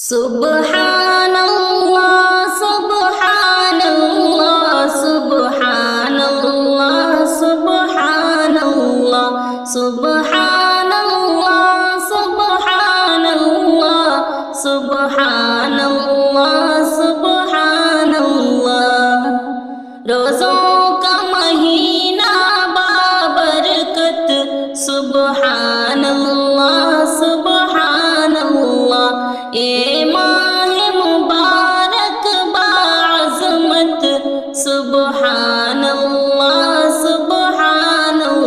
Subhanallah, Subhanallah, Subhanallah, Subhanallah, Subhanallah, Subhanallah, Subhanallah, Subhanallah. रोज़ों का महीना बाबरकत, सुबहानल्लाह, सुबहानल्लाह। ये माह मुबारक बाज़मत, सुबहानल्लाह, सुबहानल्लाह।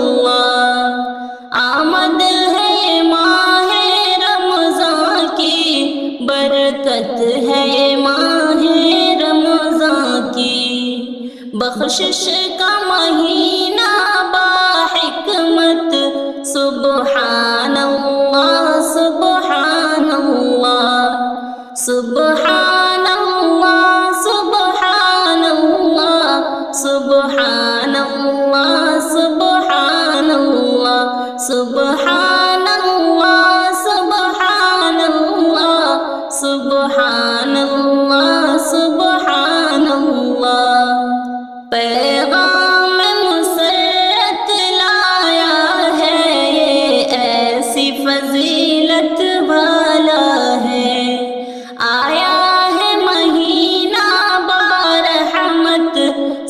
आमद है ये माह रमज़ान की, बरकत है ये माह रमज़ान की। बख्शिश का महीना बाहिकमत, सुबहानल्लाह, सुबहानल्लाह, सुबहानल्लाह, सुबहानल्लाह, सुबहानल्लाह, सुबहानल्लाह, सुबहानल्लाह, सुबहानल्लाह, सुबहानल्लाह, सुबहानल्लाह। पैगाम मुसरत लाया है, ये ऐसी फजीलत वाला है। आया है महीना बारहमत,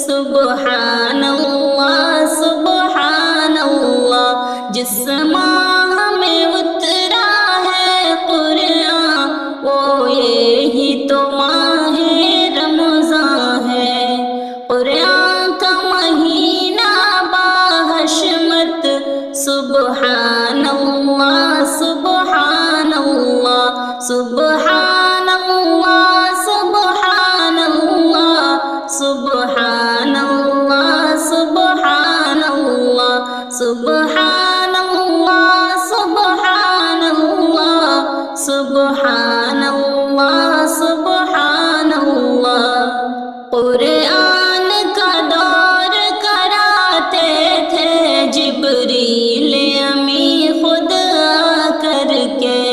सुबहानल्लाह, सुबहानल्लाह। जिस माह में उतरा है कुरान, वो यही तो माह रमज़ान है। कुरान का महीना बाहशमत, सुबहानल्लाह, सुबहानल्लाह, सुबहानल्लाह, सुबहानल्लाह, सुबहानल्लाह, सुबहानल्लाह, सुबहानल्लाह, सुबहानल्लाह, सुबहानल्लाह, सुबहानल्लाह। कुरान का दौर कराते थे जिब्रील अमी खुद आकर के।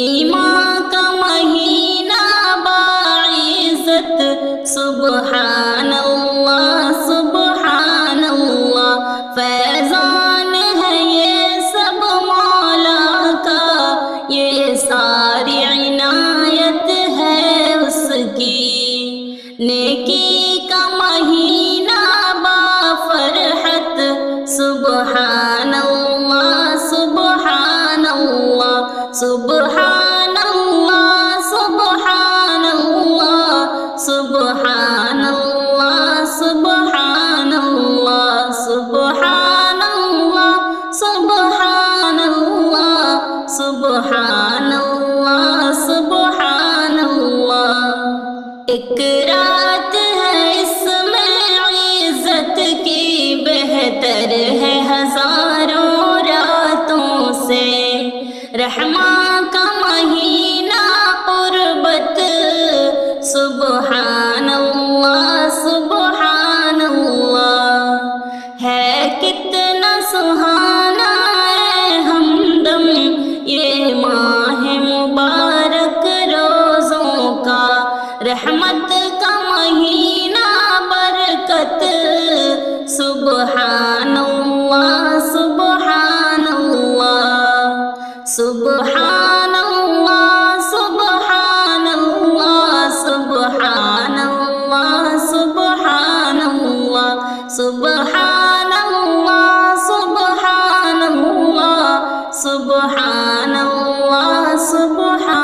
ईमान का महीना बाइज़्ज़त, सुबहानल्लाह, सुबहानल्लाह। फैज़ान है ये सब मौला का, ये सारी इनायत है उसकी। नेकी का महीना बाफरहत, सुबहानल्लाह, सुबहानल्लाह, सुबहानल्लाह, सुबहानल्लाह, सुबहानल्लाह, सुबहानल्लाह, सुबहानल्लाह, सुबहानल्लाह, सुबहानल्लाह, सुबहानल्लाह। एक रात है इसमें इज़्ज़त की, बेहतर है हजारों रातों से। रहमान का महीना कुर्बत, सुबहानल्लाह, सुबहानल्लाह। है कितना सुहाना है हमदम, ये माह मुबारक रोज़ों का। रहमत का महीना बरकत, सुबहानल्लाह, सुबहानल्लाह, सुबहानल्लाह, सुबहानल्लाह, सुबहानल्लाह, सुबहानल्लाह, सुबहानल्लाह, सुबहानल्लाह, सुबहानल्लाह, सुबहानल्लाह।